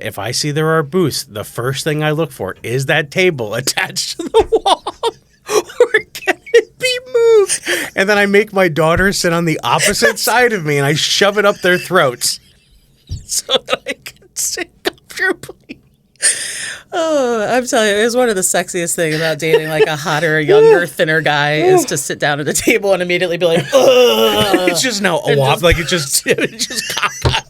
If I see there are booths, the first thing I look for is that table attached to the wall. Or can it be moved? And then I make my daughter sit on the opposite side of me and I shove it up their throats so that I can sit comfortably. Oh, I'm telling you, it was one of the sexiest things about dating like a hotter, younger, thinner guy is to sit down at a table and immediately be like, ugh. It's just now a wop, like it just cockeyed.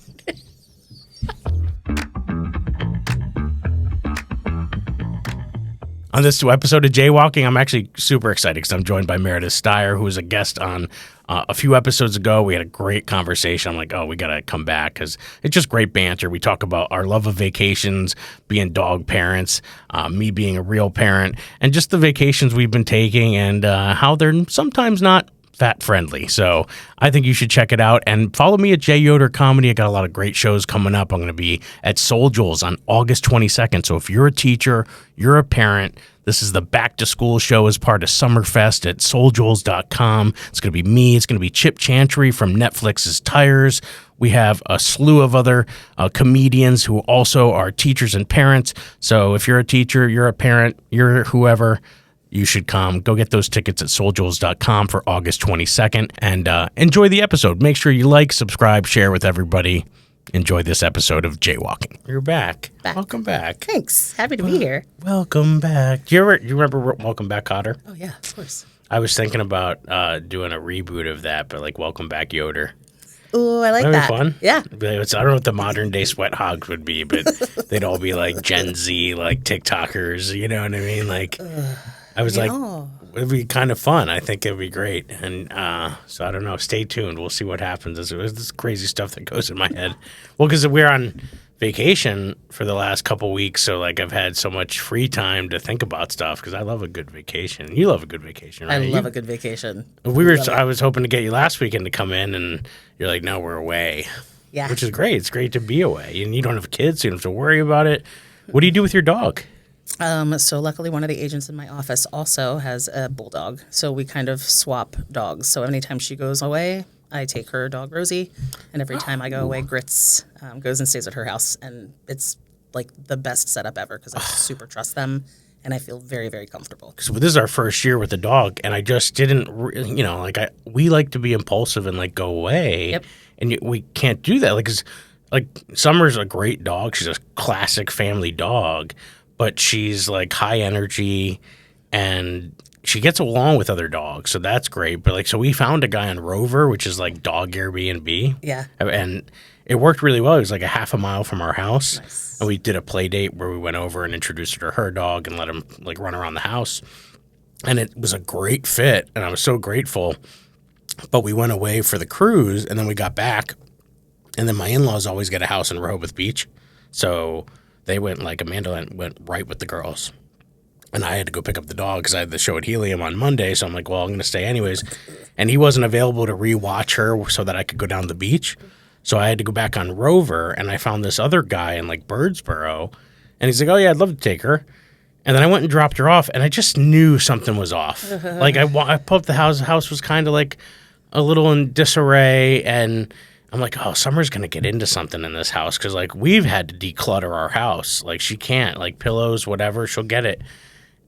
On this episode of Jaywalking, I'm actually super excited because I'm joined by Meredith Steyer, who was a guest on a few episodes ago. We had a great conversation. I'm like, oh, we got to come back because it's just great banter. We talk about our love of vacations, being dog parents, me being a real parent, and just the vacations we've been taking and how they're sometimes not fat friendly. So I think you should check it out and follow me at J Yoder Comedy. I got a lot of great shows coming up. I'm going to be at Soul Jules on August 22nd. So if you're a teacher, you're a parent, this is the back to school show as part of Summerfest at souljules.com. It's going to be me. It's going to be Chip Chantry from Netflix's Tires. We have a slew of other comedians who also are teachers and parents. So if you're a teacher, you're a parent, you're whoever, you should come. Go get those tickets at souljules.com for August 22nd and enjoy the episode. Make sure you like, subscribe, share with everybody. Enjoy this episode of Jaywalking. You're back. Welcome back. Thanks. Happy to be here. Welcome back. Do you remember Welcome Back, Cotter? Oh, yeah, of course. I was thinking about doing a reboot of that, but like Welcome Back, Yoder. Ooh, I like that. Fun? Yeah. I don't know what the modern day sweat hogs would be, but they'd all be like Gen Z, like TikTokers. You know what I mean? Like, I was like, it'd be kind of fun. I think it'd be great. And so I don't know. Stay tuned. We'll see what happens. There's this crazy stuff that goes in my head. Well, because we're on vacation for the last couple weeks, so like I've had so much free time to think about stuff because I love a good vacation. You love a good vacation, right? I love a good vacation. I was hoping to get you last weekend to come in, and you're like, no, we're away. Yeah. Which is great. It's great to be away. And you don't have kids, so you don't have to worry about it. What do you do with your dog? So luckily one of the agents in my office also has a bulldog. So we kind of swap dogs. So anytime she goes away, I take her dog Rosie. And every time I go away, Grits goes and stays at her house. And it's like the best setup ever because I super trust them. And I feel very, very comfortable. So this is our first year with the dog. And I just didn't, we like to be impulsive and like go away. Yep. And we can't do that. Like Summer's a great dog. She's a classic family dog. But she's like high energy and she gets along with other dogs. So that's great. But like, so we found a guy on Rover, which is like dog Airbnb. Yeah. And it worked really well. It was like a half a mile from our house. Nice. And we did a play date where we went over and introduced her to her dog and let him like run around the house. And it was a great fit. And I was so grateful. But we went away for the cruise and then we got back. And then my in-laws always get a house in Rehoboth Beach. So they went, like, Amanda went right with the girls. And I had to go pick up the dog because I had the show at Helium on Monday. So I'm like, well, I'm going to stay anyways. And he wasn't available to rewatch her so that I could go down to the beach. So I had to go back on Rover. And I found this other guy in, like, Birdsboro. And he's like, oh, yeah, I'd love to take her. And then I went and dropped her off. And I just knew something was off. Like, I pulled up the house. The house was kind of, like, a little in disarray. And I'm like, oh, Summer's going to get into something in this house because, like, we've had to declutter our house. Like, she can't. Like, pillows, whatever, she'll get it.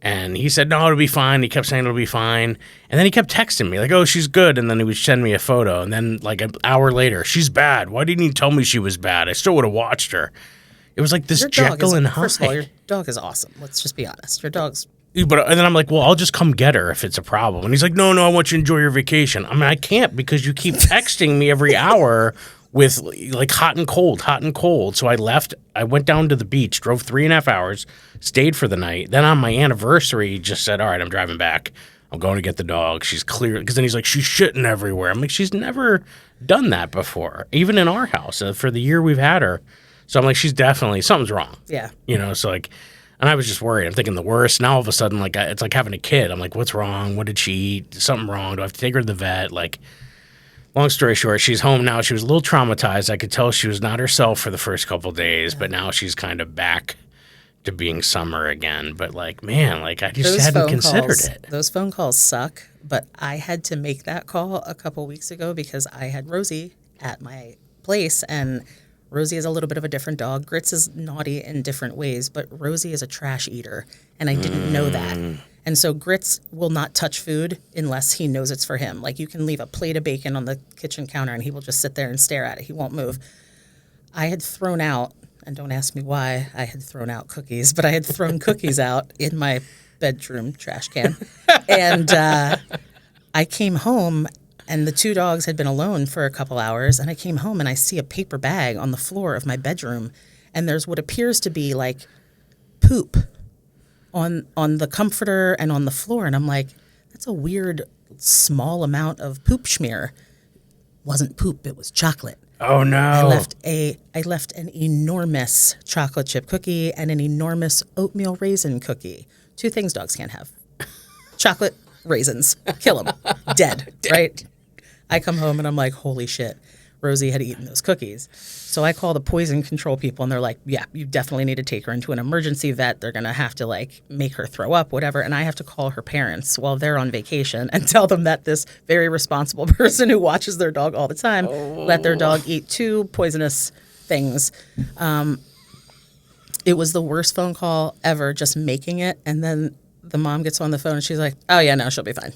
And he said, no, it'll be fine. He kept saying it'll be fine. And then he kept texting me, like, oh, she's good. And then he would send me a photo. And then, like, an hour later, she's bad. Why didn't you tell me she was bad? I still would have watched her. It was like this Jekyll and Hyde. First of all, your dog is awesome. Let's just be honest. Your dog's... And then I'm like, well, I'll just come get her if it's a problem. And he's like, no, I want you to enjoy your vacation. I mean, I can't because you keep texting me every hour with like hot and cold. So I left. I went down to the beach, drove 3.5 hours, stayed for the night. Then on my anniversary, just said, all right, I'm driving back. I'm going to get the dog. She's clear. Because then he's like, she's shitting everywhere. I'm like, she's never done that before, even in our house for the year we've had her. So I'm like, she's definitely, something's wrong. Yeah. So like, and I was just worried. I'm thinking the worst. Now all of a sudden, like, it's like having a kid. I'm like, what's wrong? What did she eat? Something wrong? Do I have to take her to the vet? Like, long story short, she's home now. She was a little traumatized. I could tell she was not herself for the first couple of days, but now she's kind of back to being Summer again. But like, man, like I just hadn't considered it. Those phone calls suck, but I had to make that call a couple weeks ago because I had Rosie at my place and Rosie is a little bit of a different dog. Grits is naughty in different ways, but Rosie is a trash eater, and I didn't know that. And so Grits will not touch food unless he knows it's for him. Like, you can leave a plate of bacon on the kitchen counter, and he will just sit there and stare at it. He won't move. I had thrown out, and don't ask me why I had thrown out cookies, but I had thrown cookies out in my bedroom trash can. And I came home, and the two dogs had been alone for a couple hours, and I came home and I see a paper bag on the floor of my bedroom, and there's what appears to be like poop on the comforter and on the floor, and I'm like, that's a weird small amount of poop schmear. Wasn't poop, it was chocolate. Oh no. I left an enormous chocolate chip cookie and an enormous oatmeal raisin cookie. Two things dogs can't have. Chocolate, raisins. Kill them. Dead, right? I come home and I'm like, holy shit, Rosie had eaten those cookies. So I call the poison control people, and they're like, yeah, you definitely need to take her into an emergency vet. They're going to have to, like, make her throw up, whatever. And I have to call her parents while they're on vacation and tell them that this very responsible person who watches their dog all the time let their dog eat two poisonous things. It was the worst phone call ever, just making it. And then the mom gets on the phone and she's like, oh, yeah, no, she'll be fine.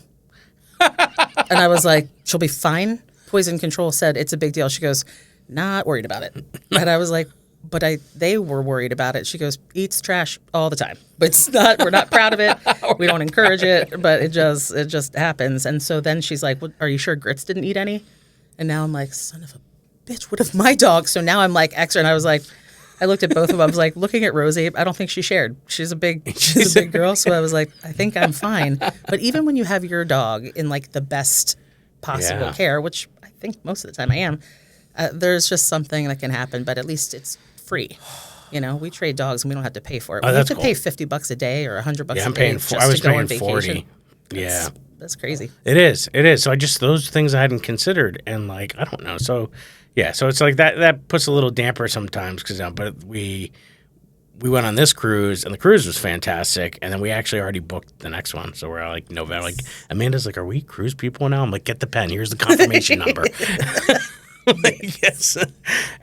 And I was like, she'll be fine? Poison control said it's a big deal. She goes, not worried about it. And I was like, but they were worried about it. She goes, eats trash all the time. But it's not, we're not proud of it. We don't encourage it, but it just happens. And so then she's like, well, are you sure Grits didn't eat any? And now I'm like, son of a bitch, what if my dog? So now I'm like extra, and I was like, I looked at both of them. I was like, looking at Rosie, I don't think she shared. She's a big girl. So I was like, I think I'm fine. But even when you have your dog in like the best possible care, which I think most of the time I am, there's just something that can happen, but at least it's free. You know, we trade dogs and we don't have to pay for it. We have to pay $50 a day or $100 a day. I'm paying. I was paying 40. That's crazy. It is. So I just, those things I hadn't considered, and like, I don't know. So yeah, so it's like that puts a little damper sometimes, because but we went on this cruise, and the cruise was fantastic, and then we actually already booked the next one. So we're like November. Like, Amanda's like, are we cruise people now? I'm like, get the pen. Here's the confirmation number. Like, yes.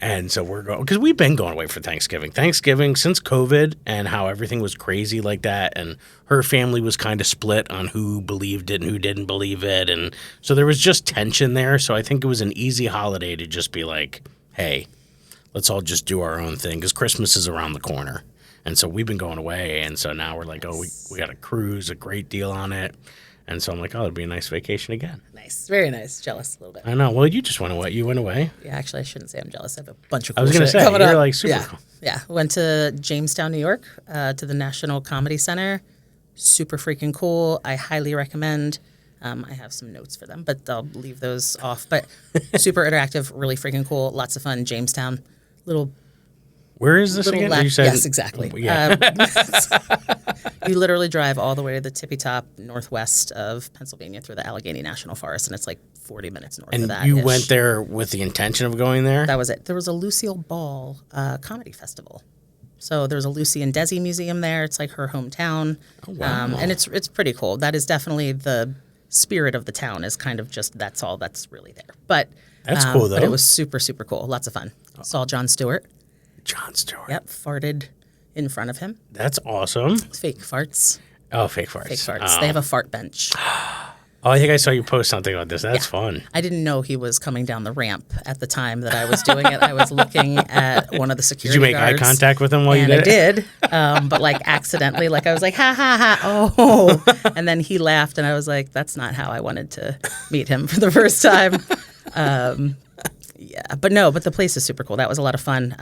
And so we're going, because we've been going away for Thanksgiving since COVID, and how everything was crazy like that, and her family was kind of split on who believed it and who didn't believe it, and so there was just tension there. So I think it was an easy holiday to just be like, hey, let's all just do our own thing, because Christmas is around the corner. And so we've been going away, and so now we're like, oh, we got a cruise, a great deal on it. And so I'm like, oh, it'd be a nice vacation again. Nice. Very nice. Jealous a little bit. I know. Well, you just went away. You went away? Yeah, actually, I shouldn't say I'm jealous. I have a bunch of cool I was going to say, you're like super cool. Yeah. Went to Jamestown, New York, to the National Comedy Center. Super freaking cool. I highly recommend. I have some notes for them, but I'll leave those off. But super interactive, really freaking cool. Lots of fun. Jamestown. Where is this again? You said, yes, exactly. Yeah. You literally drive all the way to the tippy top northwest of Pennsylvania through the Allegheny National Forest, and it's like 40 minutes north of that. And you went there with the intention of going there? That was it. There was a Lucille Ball comedy festival. So there's a Lucy and Desi museum there. It's like her hometown. Oh, wow. And it's pretty cool. That is definitely the spirit of the town, is kind of just that's all that's really there. But that's cool, though. But it was super, super cool. Lots of fun. Saw Jon Stewart. Jon Stewart. Yep, farted in front of him. That's awesome. Fake farts. Oh, fake farts. Fake farts. They have a fart bench. Oh, I think I saw you post something about this. That's fun. I didn't know he was coming down the ramp at the time that I was doing it. I was looking at one of the security guards. Did you make eye contact with him while you did it? I did, but like accidentally. Like I was like, ha, ha, ha, oh. And then he laughed, and I was like, that's not how I wanted to meet him for the first time. Yeah, but the place is super cool. That was a lot of fun.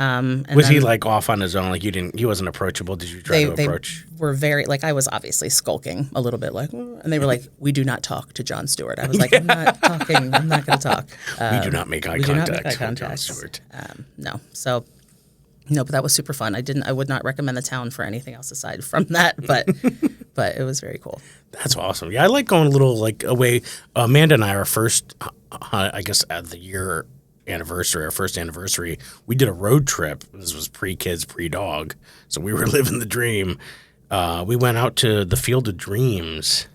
Was he like off on his own? Like he wasn't approachable? Did you try to approach? They were very, like, I was obviously skulking a little bit, like, and they were like, we do not talk to Jon Stewart. I was like, I'm not talking. I'm not going to talk. We do not make eye contact with Jon Stewart. No. So, no, but that was super fun. I would not recommend the town for anything else aside from that, but it was very cool. That's awesome. Yeah, I like going a little like away. Amanda and I, our first, I guess, at the year anniversary, our first anniversary, we did a road trip. This was pre-kids, pre-dog, so we were living the dream. We went out to the Field of Dreams,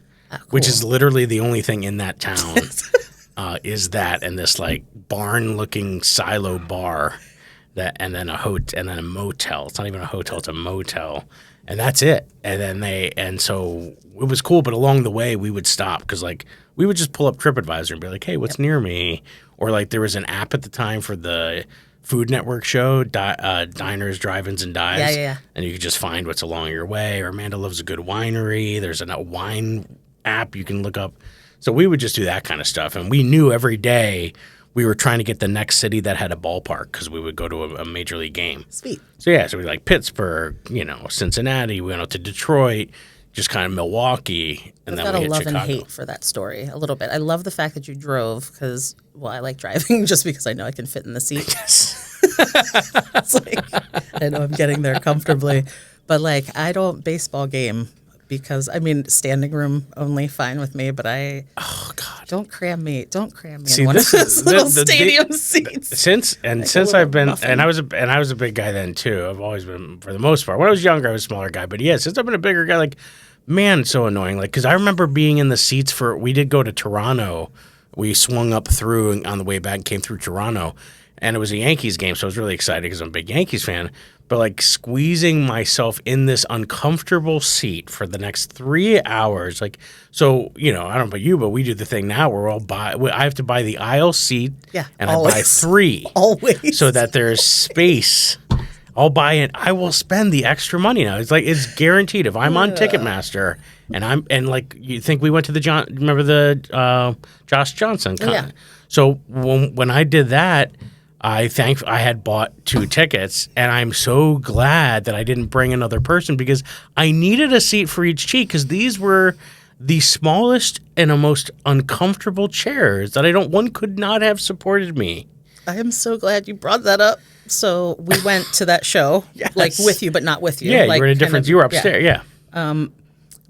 which is literally the only thing in that town. Is that and this like barn-looking silo bar that, and then and then a motel. It's not even a hotel; it's a motel, and that's it. And so it was cool. But along the way, we would stop because like we would just pull up TripAdvisor and be like, "Hey, what's near me?" Or like there was an app at the time for the Food Network show, Diners, Drive-Ins, and Dives. Yeah. And you could just find what's along your way. Or Amanda loves a good winery. There's a wine app you can look up. So we would just do that kind of stuff. And we knew every day we were trying to get the next city that had a ballpark because we would go to a major league game. Sweet. So we like Pittsburgh, Cincinnati. We went out to Detroit, just kind of Milwaukee. And I've then got we a hit love Chicago. and hate for that story a little bit. I love the fact that you drove because, well, I like driving just because I know I can fit in the seat. Yes. It's like, I know I'm getting there comfortably. But, like, I don't baseball game because, I mean, standing room only, fine with me. But Oh, God. don't cram me See, in one of this those is- little the- stadium seats. Since little I've been muffin. and I was a big guy then too. I've always been for the most part. When I was younger, I was a smaller guy, but yeah, since I've been a bigger guy, like man, it's so annoying. Like because I remember being in the seats we did go to Toronto. We swung up through and on the way back, came through Toronto, and it was a Yankees game, so I was really excited because I'm a big Yankees fan. But like squeezing myself in this uncomfortable seat for the next 3 hours, like so I don't know about you, but we do the thing now where I have to buy the aisle seat, Yeah, and I buy always. 3 Always. so that there's space. I'll buy it. I will spend the extra money now. It's like it's guaranteed. If I'm on Ticketmaster and like you think we went to the remember the Josh Johnson con? Yeah. So when I did that, I had bought 2 tickets, and I'm so glad that I didn't bring another person because I needed a seat for each cheek because these were the smallest and the most uncomfortable chairs that one could not have supported me. I am so glad you brought that up. So we went to that show, Yes. like with you, but not with you. Yeah, like, you were in a different. You were upstairs. Yeah.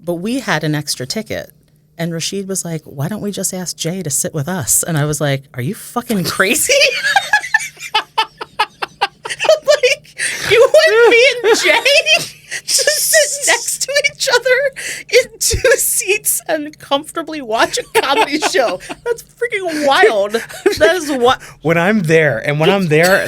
But we had an extra ticket. And Rashid was like, why don't we just ask Jay to sit with us? And I was like, are you fucking crazy? I'm like, you want me and Jay to sit next to each other in 2 seats and comfortably watch a comedy show? That's freaking wild. That is what. When I'm there,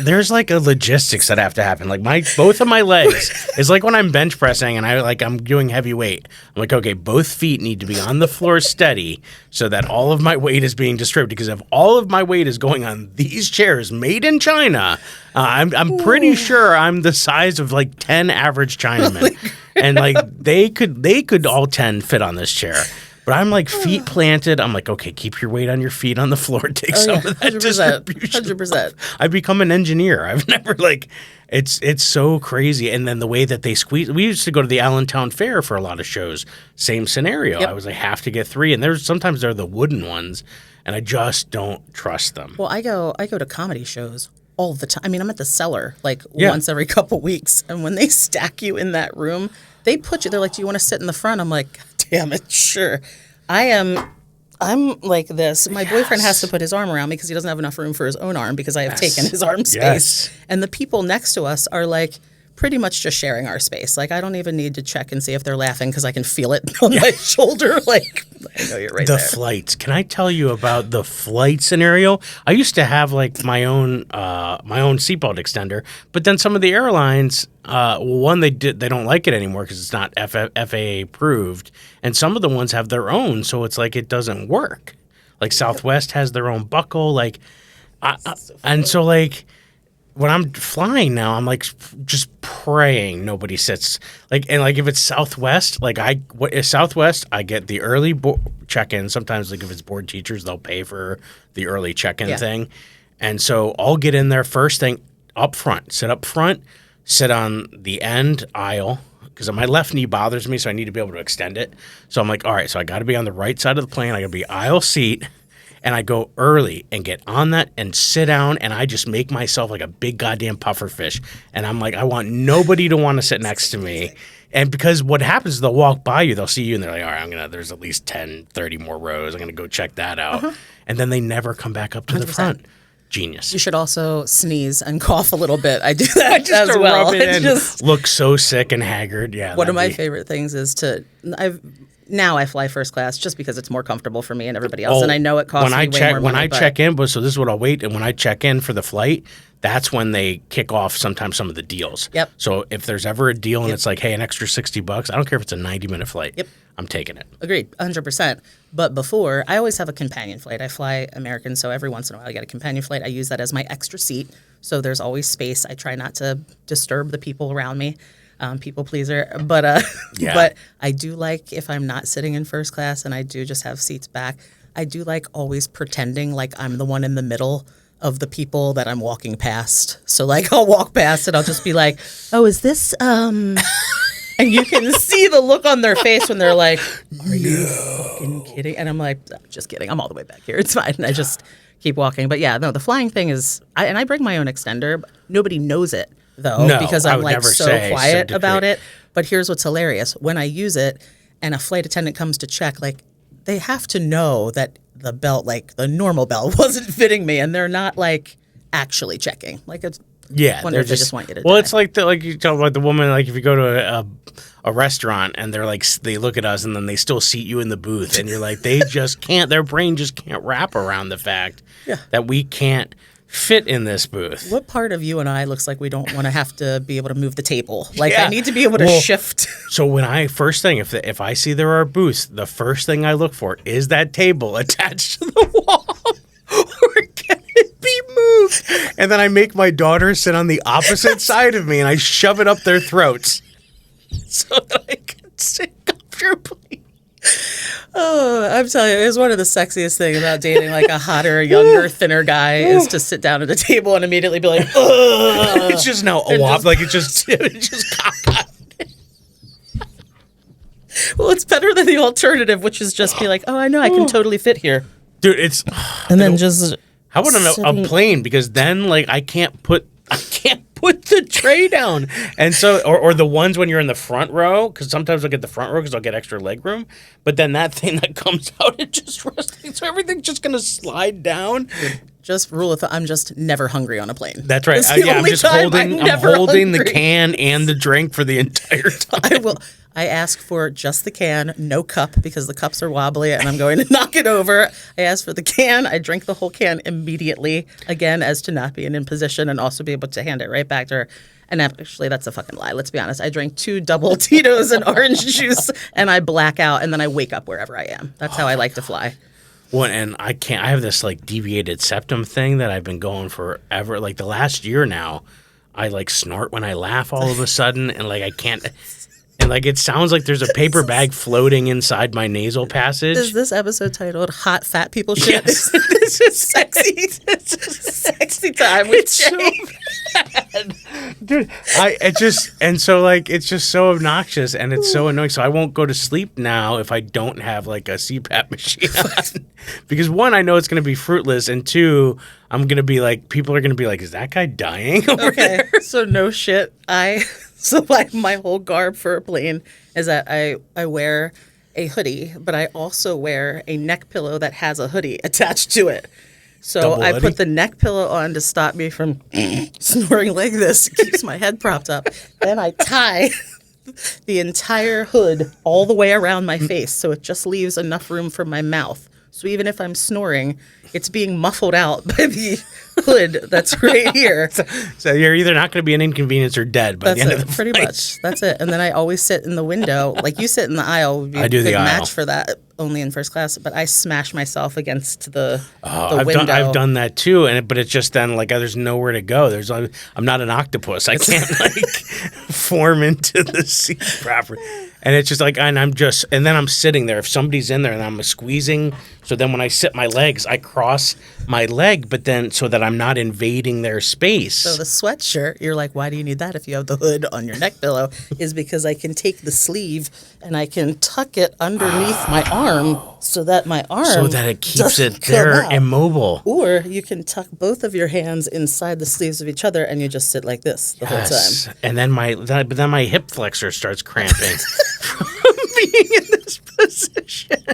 there's like a logistics that have to happen. Like both of my legs is like when I'm bench pressing and I'm doing heavy weight. I'm like, okay, both feet need to be on the floor steady so that all of my weight is being distributed. Because if all of my weight is going on these chairs made in China, I'm pretty sure I'm the size of like 10 average Chinamen, and like they could all 10 fit on this chair. But I'm like feet planted. I'm like, okay, keep your weight on your feet on the floor. Take some of that 100%, distribution. 100%. I've become an engineer. I've never like, it's so crazy. And then the way that they squeeze. We used to go to the Allentown Fair for a lot of shows. Same scenario. Yep. I was like, have to get 3, and sometimes they're the wooden ones, and I just don't trust them. Well, I go to comedy shows all the time. I mean, I'm at the Cellar like Yeah. once every couple weeks, and when they stack you in that room, they put you. They're like, "Do you want to sit in the front?" I'm like, "God damn it, sure." I'm like this. My boyfriend has to put his arm around me because he doesn't have enough room for his own arm because I have taken his arm space. Yes. And the people next to us are like pretty much just sharing our space. Like I don't even need to check and see if they're laughing because I can feel it on my shoulder. Like I know you're right The there. flights. Can I tell you about the flight scenario? I used to have like my own seatbelt extender, but then some of the airlines, they don't like it anymore because it's not FAA approved, and some of the ones have their own, so it's like it doesn't work. Like Southwest has their own buckle, like, and so like. When I'm flying now, I'm like just praying nobody sits if it's Southwest, Southwest, I get the early check-in. Sometimes like if it's board teachers, they'll pay for the early check-in thing, and so I'll get in there first thing up front, sit on the end aisle because my left knee bothers me, so I need to be able to extend it. So I'm like, all right, so I got to be on the right side of the plane. I got to be aisle seat. And I go early and get on that and sit down, and I just make myself like a big goddamn puffer fish. And I'm like, I want nobody to want to sit next to me. And because what happens is they'll walk by you, they'll see you, and they're like, all right, there's at least 10, 30 more rows. I'm going to go check that out. And then they never come back up to the front. Genius. You should also sneeze and cough a little bit. I do that Just as to well. rub it It in, just- look so sick and haggard. Yeah. One of my that'd be- favorite things is now I fly first class just because it's more comfortable for me and everybody else, and I know it costs me way more money. When I check in, so this is what I'll wait, and when I check in for the flight, that's when they kick off sometimes some of the deals. Yep. So if there's ever a deal and it's like, hey, an extra $60, I don't care if it's a 90-minute flight. Yep. I'm taking it. Agreed, 100%. But before, I always have a companion flight. I fly American, so every once in a while I get a companion flight. I use that as my extra seat, so there's always space. I try not to disturb the people around me. People pleaser, but but I do like if I'm not sitting in first class and I do just have seats back, I do like always pretending like I'm the one in the middle of the people that I'm walking past. So like I'll walk past and I'll just be like, oh, is this and you can see the look on their face when they're like, are you fucking kidding? And I'm like, just kidding. I'm all the way back here. It's fine. And I just keep walking. But yeah, no, the flying thing is, and I bring my own extender. But nobody knows it though, because I'm like so quiet about it. But here's what's hilarious. When I use it and a flight attendant comes to check, like they have to know that the belt, like the normal belt wasn't fitting me, and they're not like actually checking. Like it's, yeah, they just want you to. Well, die. it's like you talk about the woman. Like if you go to a restaurant and they're like, they look at us and then they still seat you in the booth, and you're like, they just can't. Their brain just can't wrap around the fact that we can't fit in this booth. What part of you and I looks like we don't want to have to be able to move the table? Like I need to be able to shift. So when if I see there are booths, the first thing I look for is that table attached to the wall. Or can it be moved? And then I make my daughter sit on the opposite side of me and I shove it up their throats so that I can sit comfortably. Oh, I'm telling you, it was one of the sexiest things about dating like a hotter, younger, thinner guy is to sit down at a table and immediately be like, ugh. It's just now a wop, like it's just cockeyed. Well, it's better than the alternative, which is just be like, oh, I know, I can totally fit here. Dude, it's... And then just... How about a plane? Because then, like, I can't put the tray down. And so, or the ones when you're in the front row, because sometimes I'll get the front row because I'll get extra leg room. But then that thing that comes out, it just resting. So everything's just going to slide down. Just rule of thumb, I'm just never hungry on a plane. That's right. I'm just holding the can and the drink for the entire time. I ask for just the can, no cup, because the cups are wobbly and I'm going to knock it over. I ask for the can. I drink the whole can immediately, again, as to not be in imposition and also be able to hand it right back to her. And actually, that's a fucking lie. Let's be honest. I drank 2 double Tito's and orange juice, and I black out, and then I wake up wherever I am. That's how I like to fly. Well, and I have this like deviated septum thing that I've been going forever. Like the last year now, I like snort when I laugh all of a sudden, and like I can't. And like it sounds like there's a paper bag floating inside my nasal passage. Is this episode titled "Hot Fat People Shit"? Yes. This is sexy. It's sexy time with Jay. So bad. Dude, it's just so obnoxious and it's so annoying. So I won't go to sleep now if I don't have like a CPAP machine on. Because 1, I know it's going to be fruitless, and 2, I'm going to be like, people are going to be like, is that guy dying over there? So no shit. So like my whole garb for a plane is that I wear a hoodie, but I also wear a neck pillow that has a hoodie attached to it. So Double I hoodie? put the neck pillow on to stop me from snoring like this. It keeps my head propped up. Then I tie the entire hood all the way around my face, so it just leaves enough room for my mouth. So even if I'm snoring, it's being muffled out by the hood that's right here. So you're either not going to be an inconvenience or dead by the end of the pretty flight. much. That's it. And then I always sit in the window. Like you sit in the aisle would be a good match for that, only in first class. But I smash myself against the window. I've done that too, but it's just then like there's nowhere to go. I'm not an octopus. I can't like form into the seat properly. And it's just like, and then I'm sitting there. If somebody's in there and I'm squeezing, so then when I sit my legs, I cross my leg, but then so that I'm not invading their space. So the sweatshirt, you're like, why do you need that if you have the hood on your neck pillow? Is because I can take the sleeve and I can tuck it underneath my arm so that my arm so that it keeps it there immobile. Or you can tuck both of your hands inside the sleeves of each other and you just sit like this the whole time. And then my hip flexor starts cramping from being in this position.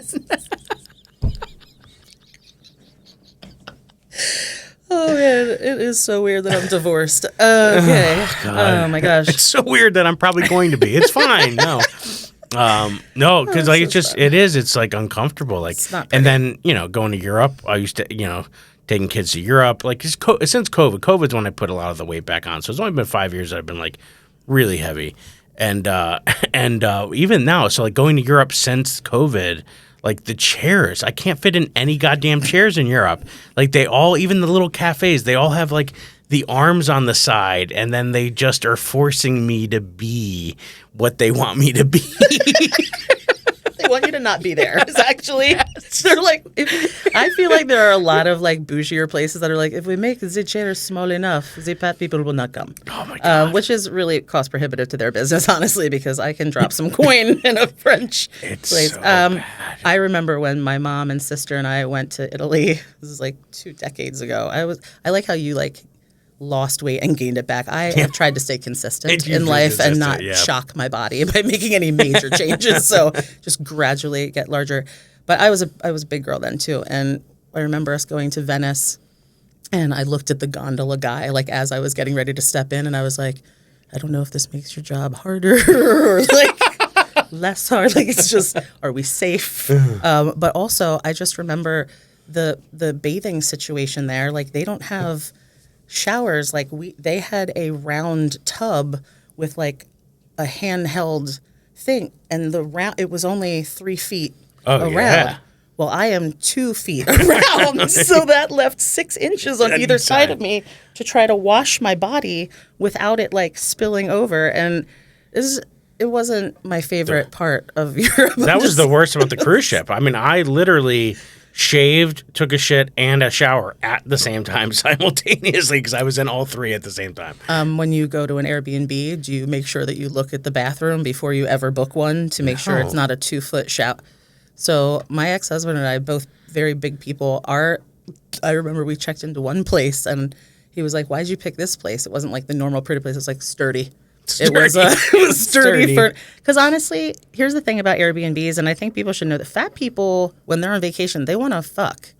Oh man, it is so weird that I'm divorced. Okay. Oh my gosh. It's so weird that I'm probably going to be. It's fine. No. No, because like so it's just fun. it's like uncomfortable. Like, It's not and pretty. then going to Europe. I used to taking kids to Europe. Like since COVID's when I put a lot of the weight back on. So it's only been 5 years that I've been like really heavy, and even now. So like going to Europe since COVID. Like the chairs, I can't fit in any goddamn chairs in Europe. Like they all, even the little cafes, they all have like the arms on the side, and then they just are forcing me to be what they want me to be. They want you to not be there. It's actually, they're like, I feel like there are a lot of like bougier places that are like, if we make the chairs small enough, the fat people will not come. Oh my God. Which is really cost prohibitive to their business, honestly, because I can drop some coin in a French It's place. so bad. I remember when my mom and sister and I went to Italy. This is like 2 decades ago. I like how you like lost weight and gained it back. I have tried to stay consistent You've in been life and consistent, not yeah. shock my body by making any major changes. So just gradually get larger. But I was a big girl then too, and I remember us going to Venice, and I looked at the gondola guy like as I was getting ready to step in, and I was like, I don't know if this makes your job harder or like less hard. Like it's just, are we safe? But also, I just remember the bathing situation there. Like they don't have showers. Like they had a round tub with like a handheld thing, and it was only 3 feet around. Yeah. Well, I am 2 feet around, so that left 6 inches on either side of me to try to wash my body without it like spilling over. And it wasn't my favorite part of Europe. That was the worst about the cruise ship. I mean, I literally shaved, took a shit, and a shower at the same time simultaneously because I was in all 3 at the same time. When you go to an Airbnb, do you make sure that you look at the bathroom before you ever book one to make sure it's not a 2-foot shower? So my ex-husband and I, both very big people, I remember we checked into one place and he was like, why'd you pick this place? It wasn't like the normal pretty place. It was like sturdy. It was sturdy. Because honestly, here's the thing about Airbnbs, and I think people should know that fat people, when they're on vacation, they want to fuck.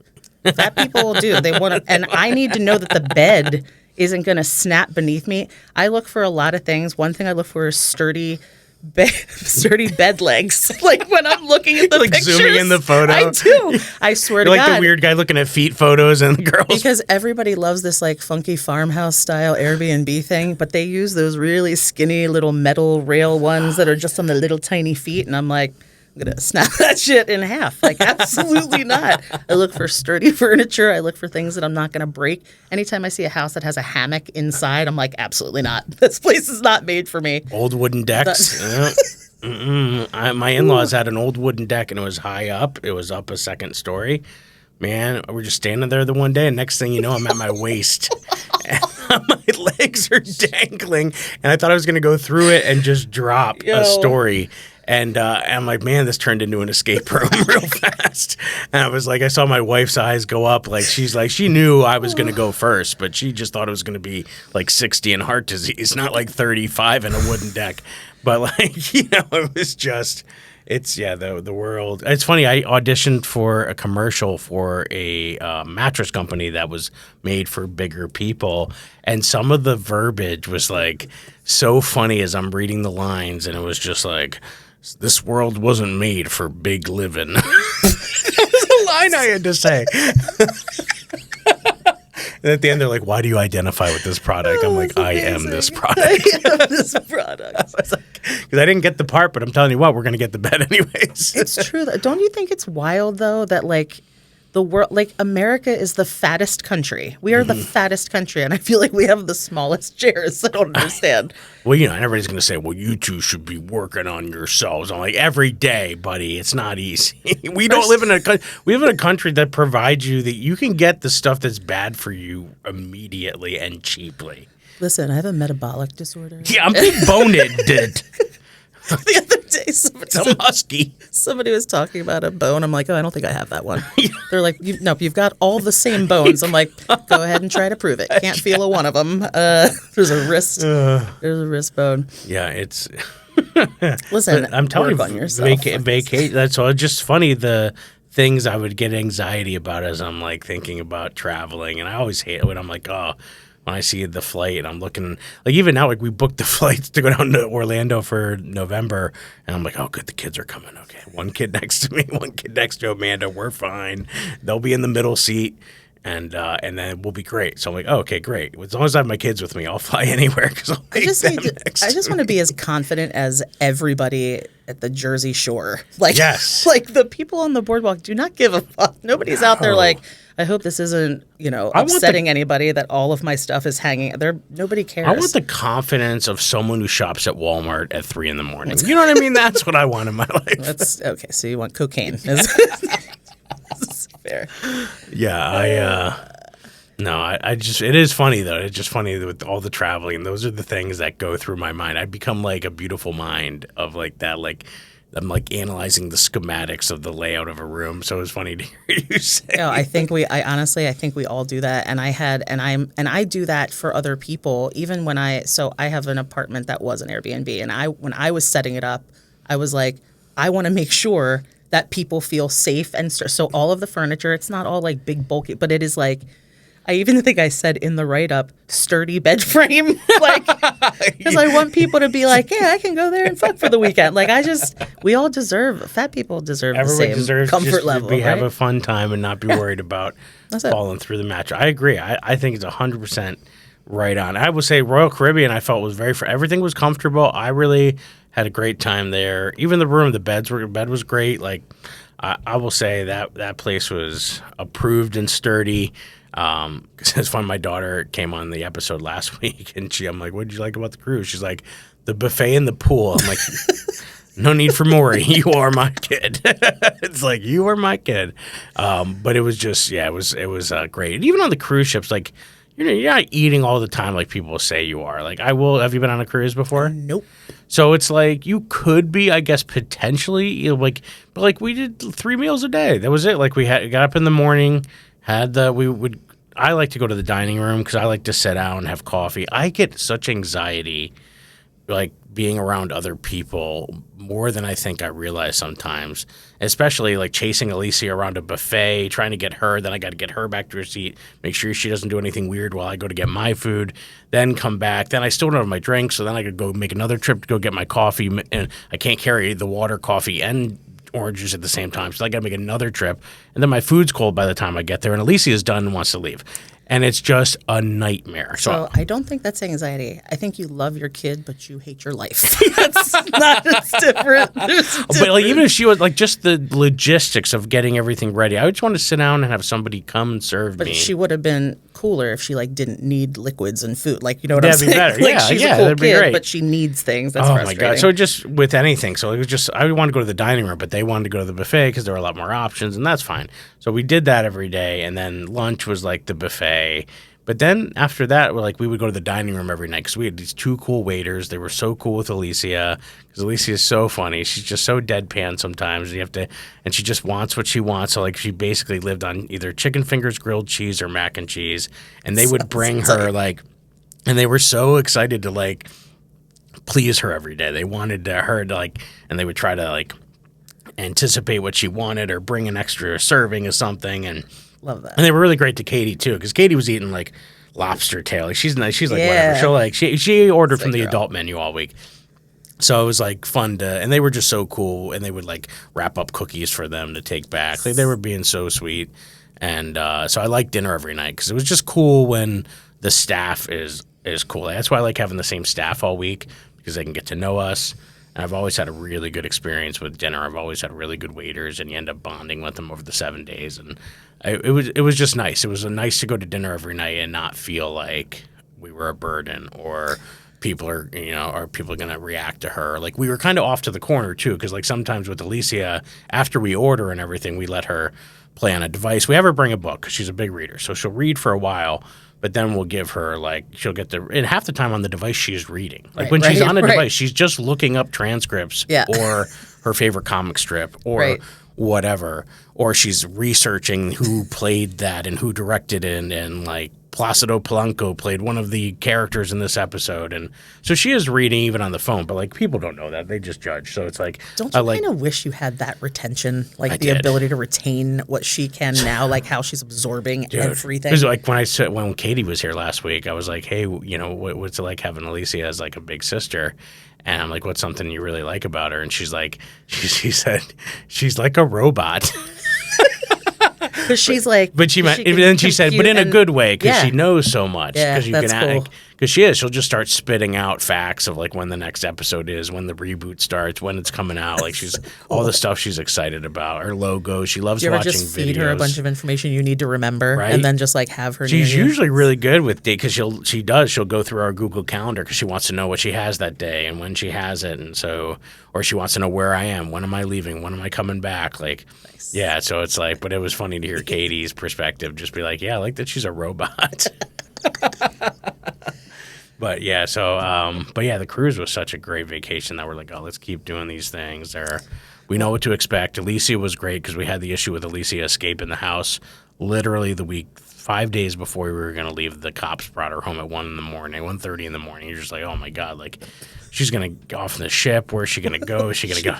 Fat people do. They want to, and I need to know that the bed isn't going to snap beneath me. I look for a lot of things. One thing I look for is sturdy bed legs. Like when I'm looking at the like pictures, zooming in the photo. I do. I swear to You're God. like the weird guy looking at feet photos and the girls. Because everybody loves this like funky farmhouse style Airbnb thing, but they use those really skinny little metal rail ones that are just on the little tiny feet, and I'm like, I'm gonna snap that shit in half. Like absolutely not. I look for sturdy furniture. I look for things that I'm not gonna break. Anytime I see a house that has a hammock inside, I'm like, absolutely not. This place is not made for me. Old wooden decks. My in-laws had an old wooden deck, and it was high up. It was up a second story. Man, we're just standing there the one day, and next thing you know, I'm at my waist. And my legs are dangling, and I thought I was going to go through it and just drop a story. And I'm like, man, this turned into an escape room real fast. And I was like, I saw my wife's eyes go up. Like, she's like, she knew I was going to go first, but she just thought it was going to be like 60 and heart disease, not like 35 in a wooden deck. But like, it was just, the world. It's funny. I auditioned for a commercial for a mattress company that was made for bigger people. And some of the verbiage was like so funny as I'm reading the lines. And it was just like, this world wasn't made for big living. That was the line I had to say. And at the end, they're like, why do you identify with this product? I'm like, I am this product. I am this product. Because I didn't get the part, but I'm telling you what, we're going to get the bed anyways. It's true. Don't you think it's wild, though, that like the world, like America is the fattest country. We are the fattest country, and I feel like we have the smallest chairs. I don't understand. Well, and everybody's going to say, well, you two should be working on yourselves. I'm like, every day, buddy, it's not easy. We live in a country that provides you that you can get the stuff that's bad for you immediately and cheaply. Listen, I have a metabolic disorder. Yeah, I'm big boned. The other day, I'm husky. somebody was talking about a bone. I'm like, oh, I don't think I have that one. They're like, nope, you've got all the same bones. I'm like, go ahead and try to prove it. Can't feel a one of them. There's a wrist. There's a wrist bone. Yeah, it's. Listen, I'm telling work you, on yourself. Vacation. That's all. Just funny the things I would get anxiety about as I'm like thinking about traveling, and I always hate it when I'm like, oh. when I see the flight and I'm looking, like even now, like we booked the flights to go down to Orlando for November, and I'm like, oh, good, the kids are coming. Okay, one kid next to me, one kid next to Amanda. We're fine. They'll be in the middle seat. And then we'll be great. So I'm like, oh, okay, great. As long as I have my kids with me, I'll fly anywhere because I'll I just want to be as confident as everybody at the Jersey Shore. Like, yes. Like the people on the boardwalk do not give a fuck. Nobody's out there like, I hope this isn't, upsetting anybody that all of my stuff is hanging there. Nobody cares. I want the confidence of someone who shops at Walmart at 3 a.m. You know what I mean? That's what I want in my life. That's okay. So you want cocaine. Fair. Yeah, I just, it is funny though. It's just funny with all the traveling. Those are the things that go through my mind. I become like a beautiful mind of like that. Like I'm like analyzing the schematics of the layout of a room. So it's funny to hear you say. No, I think we all do that. And I do that for other people. Even when I have an apartment that was an Airbnb, and when I was setting it up, I was like, I want to make sure that people feel safe and so all of the furniture, it's not all like big bulky, but it is like, I even think I said in the write-up, sturdy bed frame, like, because I want people to be like, yeah, I can go there and fuck for the weekend. Like fat people deserve Everybody the same comfort level. Have a fun time and not be worried about falling through the mattress. I agree. I think it's 100% right on. I would say Royal Caribbean, I felt was everything was comfortable. I really had a great time there. Even the room, the bed was great. Like I will say that place was approved and sturdy. Because it's fun. My daughter came on the episode last week, and I'm like, "What did you like about the cruise?" She's like, "The buffet and the pool." I'm like, "No need for Maury. You are my kid." It's like you are my kid. But it was just, it was great. And even on the cruise ships, like you're not eating all the time like people say you are. Like I will. Have you been on a cruise before? Nope. So it's like you could be, I guess, potentially but like we did 3 meals a day. That was it. Like got up in the morning. I like to go to the dining room because I like to sit down and have coffee. I get such anxiety, like being around other people more than I think I realize sometimes, especially like chasing Alicia around a buffet, trying to get her. Then I got to get her back to her seat, make sure she doesn't do anything weird while I go to get my food, then come back. Then I still don't have my drink. So then I could go make another trip to go get my coffee. And I can't carry the water, coffee, and orange juice at the same time. So I got to make another trip. And then my food's cold by the time I get there. And Alicia's done and wants to leave. And it's just a nightmare. So I don't think that's anxiety. I think you love your kid, but you hate your life. That's not as different. But like, even if she was like just the logistics of getting everything ready, I just want to sit down and have somebody come and serve me. But she would have been cooler if she like didn't need liquids and food. Like, you know what I'm saying? That'd be better. Like, she's a cool kid, but she needs things. That's frustrating. My God. So just with anything. So it was just, I wanted to go to the dining room, but they wanted to go to the buffet because there were a lot more options, and that's fine. So we did that every day, and then lunch was like the buffet. But then after that, we would go to the dining room every night because we had these 2 cool waiters. They were so cool with Alicia because Alicia is so funny. She's just so deadpan sometimes. And she just wants what she wants. So like she basically lived on either chicken fingers, grilled cheese, or mac and cheese. And they would bring her and they were so excited to please her every day. They wanted her to and they would try to anticipate what she wanted or bring an extra serving of something. And love that. And they were really great to Katie too, because Katie was eating lobster tail. She's nice. She's whatever. She ordered from the adult menu all week. So it was fun and they were just so cool. And they would wrap up cookies for them to take back. They were being so sweet. And so I like dinner every night because it was just cool when the staff is cool. That's why I like having the same staff all week, because they can get to know us. And I've always had a really good experience with dinner. I've always had really good waiters, and you end up bonding with them over the 7 days. And it was just nice. It was nice to go to dinner every night and not feel like we were a burden or people are going to react to her. We were kind of off to the corner too, because sometimes with Alicia, after we order and everything, we let her play on a device. We have her bring a book because she's a big reader, so she'll read for a while. But then we'll give her she'll get and half the time on the device she's reading. When she's on a device, she's just looking up transcripts or her favorite comic strip or whatever, or she's researching who played that and who directed it, and like Placido Polanco played one of the characters in this episode, and so she is reading even on the phone. But like people don't know that; they just judge. So it's like, don't you kind of wish you had that retention, like the ability to retain what she can now, like how she's absorbing everything. It was like when Katie was here last week, I was like, hey, you know, what's it like having Alicia as like a big sister? And I'm like, what's something you really like about her? And she's like, she said, she's like a robot. Because she's like, but then she said, but in a good way, because she knows so much. Yeah, that's cool. Because she'll just start spitting out facts of like when the next episode is, when the reboot starts, when it's coming out. Like she's all the stuff she's excited about. Her logo, she loves watching videos. You ever just feed her a bunch of information you need to remember, right? And then just like have her. She's usually really good with date because she'll go through our Google Calendar because she wants to know what she has that day and when she has it, and so or she wants to know where I am, when am I leaving, when am I coming back, like. Nice. Yeah, so it's like, but it was funny to hear Katie's perspective, just be like, yeah, I like that she's a robot. But yeah, so but yeah, the cruise was such a great vacation that we're like, oh, let's keep doing these things. We know what to expect. Alicia was great because we had the issue with Alicia escaping the house literally the week 5 days before we were going to leave. The cops brought her home at 1:30 in the morning. You're just like, oh my god, like she's going to go off the ship. Where's she going to go? Is she going to go?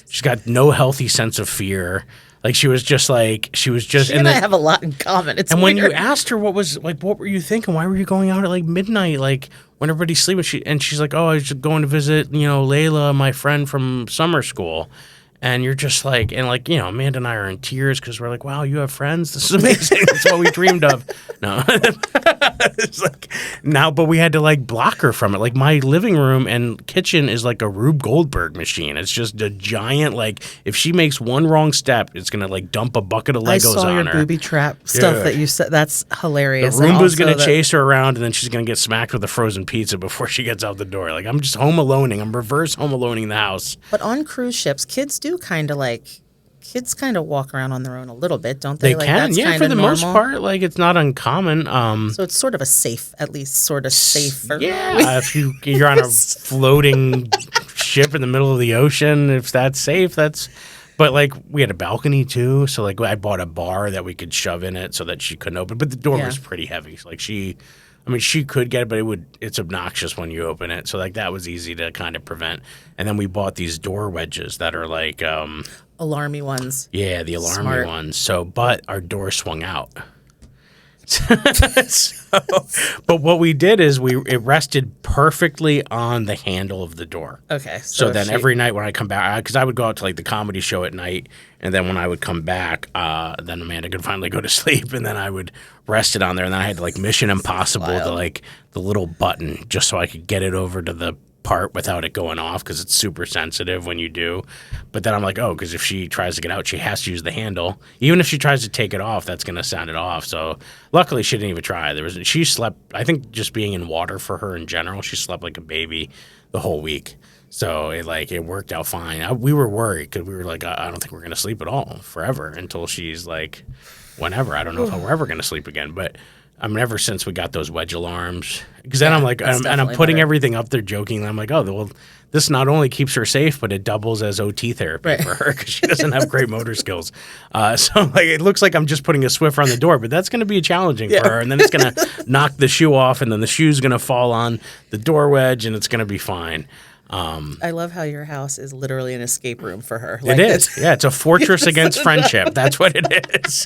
She's got no healthy sense of fear. Like she was just. She and I have a lot in common. It's and weird. When you asked her what were you thinking? Why were you going out at like midnight? Like when everybody's sleeping. She's like, oh, I was just going to visit, Layla, my friend from summer school. And you're just like, and like, Amanda and I are in tears because we're like, wow, you have friends? This is amazing. That's what we dreamed of. No. It's like, now, but we had to like block her from it. Like my living room and kitchen is like a Rube Goldberg machine. It's just a giant, like, if she makes one wrong step, it's going to like dump a bucket of Legos on her. I saw your booby trap stuff that you said. That's hilarious. The Roomba's going to chase her around and then she's going to get smacked with a frozen pizza before she gets out the door. Like, I'm just home aloneing. I'm reverse home aloneing the house. But on cruise ships, kids kind of walk around on their own a little bit, don't they? They can, yeah, for the most part. Like, it's not uncommon. So it's sort of a safe, at least sort of safer. Yeah, if you're on a floating ship in the middle of the ocean, if that's safe, that's... But, like, we had a balcony, too, so, like, I bought a bar that we could shove in it so that she couldn't open. But the door was pretty heavy. So, like, she could get it, but it's obnoxious when you open it. So, like, that was easy to kind of prevent. And then we bought these door wedges that are, like... alarmy ones. Yeah, the alarmy ones. So, but our door swung out. But what we did is it rested perfectly on the handle of the door. Okay. So then every night when I come back, because I would go out to like the comedy show at night, and then when I would come back, then Amanda could finally go to sleep, and then I would rest it on there, and then I had to like Mission Impossible to like the little button just so I could get it over to the part without it going off because it's super sensitive when you do. But then I'm like, oh, because if she tries to get out, she has to use the handle. Even if she tries to take it off, that's going to sound it off. So luckily she didn't even try. She slept, I think just being in water for her in general, she slept like a baby the whole week. So it worked out fine. We were worried because we were like, I don't think we're going to sleep at all forever until she's like, whenever. I don't know if we're ever going to sleep again. But I mean, ever since we got those wedge alarms, because then I'm like, and I'm putting everything up there joking. I'm like, oh, well, this not only keeps her safe, but it doubles as OT therapy for her because she doesn't have great motor skills. So like, it looks like I'm just putting a Swiffer on the door, but that's going to be challenging for her. And then it's going to knock the shoe off, and then the shoe's going to fall on the door wedge, and it's going to be fine. I love how your house is literally an escape room for her. Like, it is. Yeah, it's a fortress against friendship. That's what it is.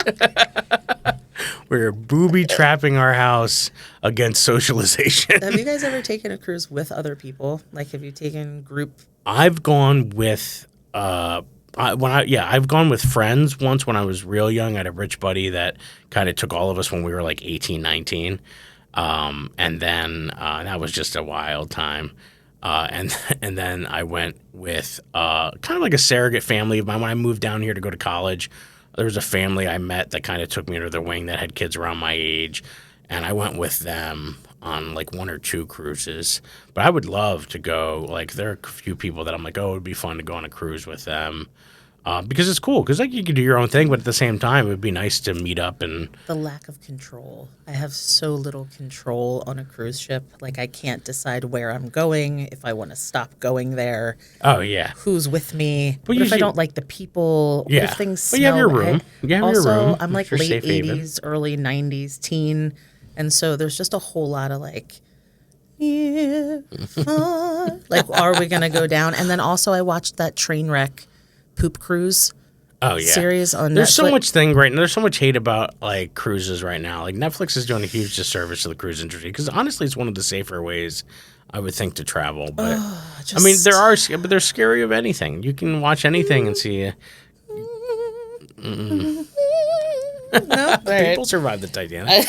We're booby trapping our house against socialization. Have you guys ever taken a cruise with other people? Like, have you taken group? I've gone with I've gone with friends once when I was real young. I had a rich buddy that kind of took all of us when we were like 18, 19. And then that was just a wild time. And then I went with kind of like a surrogate family of mine. When I moved down here to go to college, there was a family I met that kind of took me under their wing that had kids around my age, and I went with them on like 1 or 2 cruises. But I would love to go. Like, there are a few people that I'm like, oh, it would be fun to go on a cruise with them. because it's cool. Because like you can do your own thing, but at the same time, it would be nice to meet up and. The lack of control. I have so little control on a cruise ship. Like I can't decide where I'm going, if I want to stop going there. Oh yeah. Who's with me? But what if I don't like the people? Yeah. What if things But you have smell your room. bad? You have also, your room. I'm like Your late safe haven. 80s, early 90s teen. And so there's just a whole lot of like, like, are we going to go down? And then also I watched that train wreck poop cruise series on There's Netflix. so much thing right now. There's so much hate about like cruises right now. Like Netflix is doing a huge disservice to the cruise industry because honestly, it's one of the safer ways I would think to travel. But I mean, but they're scary of anything. You can watch anything and see. No, People survived the Titanic.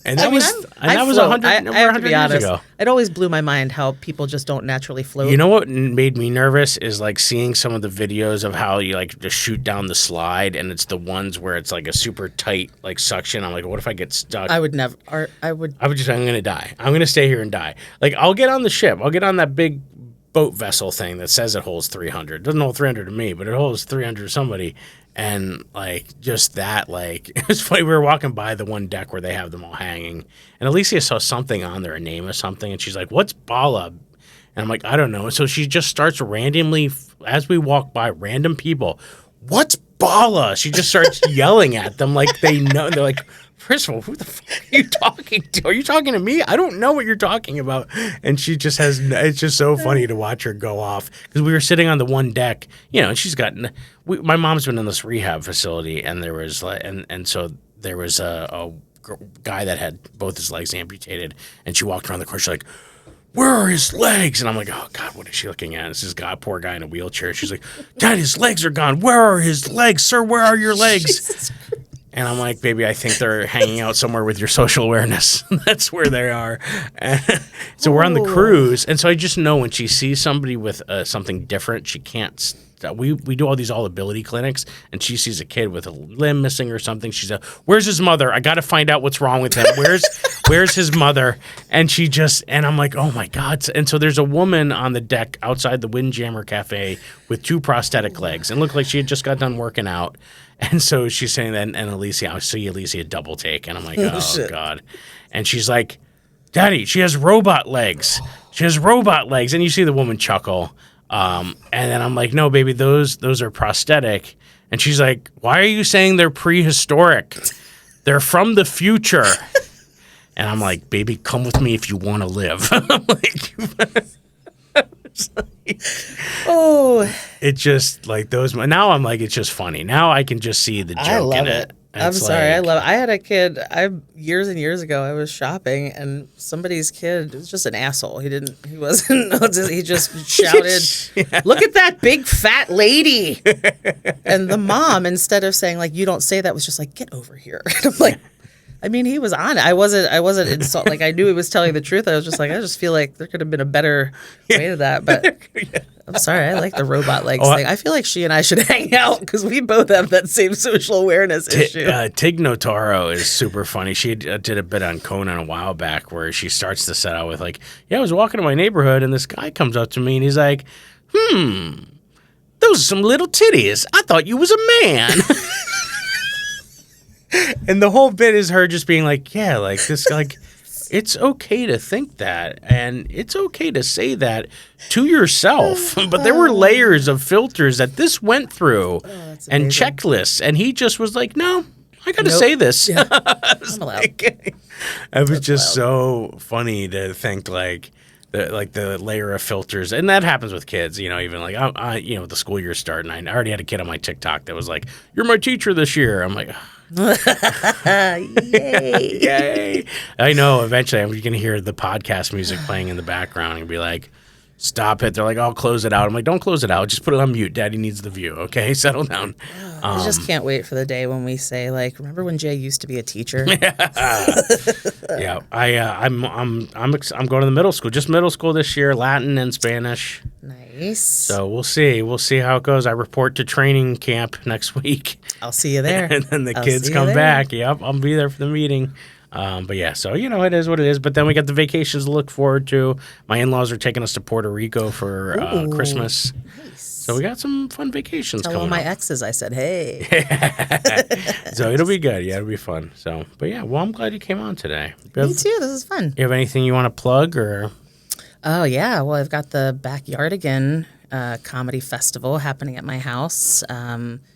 And that was float. 100 years ago. It always blew my mind how people just don't naturally float. You know what made me nervous is like seeing some of the videos of how you like just shoot down the slide, and it's the ones where it's like a super tight like suction. I'm like, what if I get stuck? I would never. I would. I'm gonna die. I'm gonna stay here and die. Like I'll get on the ship. I'll get on that big boat vessel thing that says it holds 300. Doesn't hold 300 to me, but it holds 300 to somebody. And like just that, like it was funny. We were walking by the one deck where they have them all hanging, and Alicia saw something on there, a name of something, and she's like, "What's Bala?" And I'm like, "I don't know." So she just starts randomly, as we walk by, random people, "What's Bala?" She just starts yelling at them like they know. They're like, first of all, who the fuck are you talking to? Are you talking to me? I don't know what you're talking about. And she just has, it's just so funny to watch her go off. Because we were sitting on the one deck, you know, and she's got, my mom's been in this rehab facility, and there was, and so there was a guy that had both his legs amputated, and she walked around the corner, she's like, "Where are his legs?" And I'm like, oh, God, what is she looking at? This is poor guy in a wheelchair. She's like, "Dad, his legs are gone. Where are his legs? Sir, where are your legs?" And I'm like, "Baby, I think they're hanging out somewhere with your social awareness." That's where they are. And so we're on the cruise. And so I just know when she sees somebody with something different, she can't. We do all these all-ability clinics, and she sees a kid with a limb missing or something. She's like, "Where's his mother? I got to find out what's wrong with him. Where's his mother?" And and I'm like, "Oh, my God." And so there's a woman on the deck outside the Windjammer Cafe with 2 prosthetic legs, and looked like she had just got done working out. And so she's saying that, and Alicia, I see Alicia double take, and I'm like, oh, God. And she's like, "Daddy, she has robot legs. She has robot legs." And you see the woman chuckle. And then I'm like, "No, baby, those are prosthetic." And she's like, "Why are you saying they're prehistoric? They're from the future." And I'm like, "Baby, come with me if you want to live." I'm like, oh, it just like those. Now I'm like, it's just funny. Now I can just see the joke I love in it. it. I'm sorry, I love it. I had a kid. Years and years ago, I was shopping, and somebody's kid was just an asshole. He wasn't. He just shouted, "Look at that big fat lady!" And the mom, instead of saying like, "You don't say that," was just like, "Get over here." And I'm like, I mean, he was on it. I wasn't insult. Like I knew he was telling the truth. I was just like, I just feel like there could have been a better way to that. But I'm sorry, I like the robot legs thing. I feel like she and I should hang out because we both have that same social awareness issue. Tig Notaro is super funny. She did a bit on Conan a while back where she starts to set out with like, "Yeah, I was walking in my neighborhood and this guy comes up to me and he's like, those are some little titties. I thought you was a man." And the whole bit is her just being like, yeah, like this, like, it's okay to think that, and it's okay to say that to yourself. But there were layers of filters that this went through and checklists, and he just was like, "No, I got to say this." Yeah. I'm allowed. It was just so funny to think like the layer of filters, and that happens with kids, you know. Even like the school year starting, I already had a kid on my TikTok that was like, "You're my teacher this year." I'm like, Yay. Yay. I know eventually I'm going to hear the podcast music playing in the background and be like, "Stop it." They're like, "I'll close it out." I'm like, "Don't close it out. Just put it on mute. Daddy needs the view. Okay, settle down." I just can't wait for the day when we say like, "Remember when Jay used to be a teacher?" Yeah, I'm going to the middle school. Just middle school this year, Latin and Spanish. Nice. So we'll see how it goes. I report to training camp next week. I'll see you there. And then the kids come back. Yep, I'll be there for the meeting. But yeah, so it is what it is. But then we got the vacations to look forward to. My in-laws are taking us to Puerto Rico for Christmas. Nice. So we got some fun vacations Tell coming all my up. exes I said, hey. So it'll be good. Yeah, it'll be fun. So, but yeah, well, I'm glad you came on today. Me too. This is fun. You have anything you want to plug or? Oh, yeah. Well, I've got the Backyardigan Comedy Festival happening at my house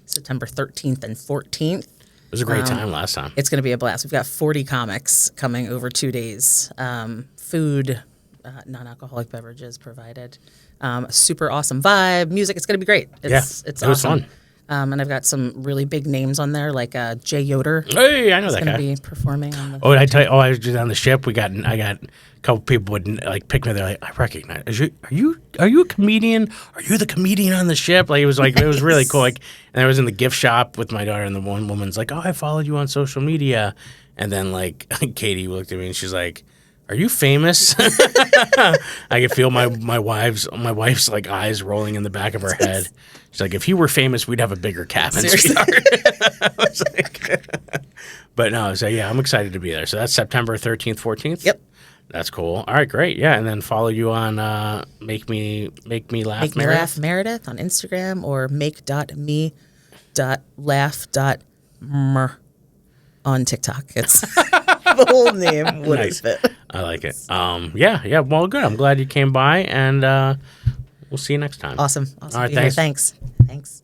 September 13th and 14th. It was a great time last time. It's going to be a blast. We've got 40 comics coming over 2 days. Food, non-alcoholic beverages provided. Super awesome vibe. Music. It's going to be great. It's it was awesome. fun. And I've got some really big names on there, like Jay Yoder. Hey, I know that Going guy. to be performing on the. Oh, did I tell you? Oh, I was just on the ship. I got a couple people would like pick me. They're like, I recognize. Are you a comedian? Are you the comedian on the ship? Like it was really cool. Like, and I was in the gift shop with my daughter, and the one woman's like, oh, I followed you on social media, and then like Katie looked at me and she's like, are you famous? I could feel my wife's like eyes rolling in the back of her head. She's like, if he were famous, we'd have a bigger cabin, sweetheart. I was like, but no, so yeah, I'm excited to be there. So that's September 13th, 14th. Yep. That's cool. All right, great. Yeah, and then follow you on Make Me Laugh Make Me Meredith. Laugh Meredith on Instagram or make.me.laugh.mer on TikTok. It's the whole name would Nice. fit. I like it. Yeah. Well, good. I'm glad you came by, and we'll see you next time. Awesome. All right, to be here. thanks. Thanks.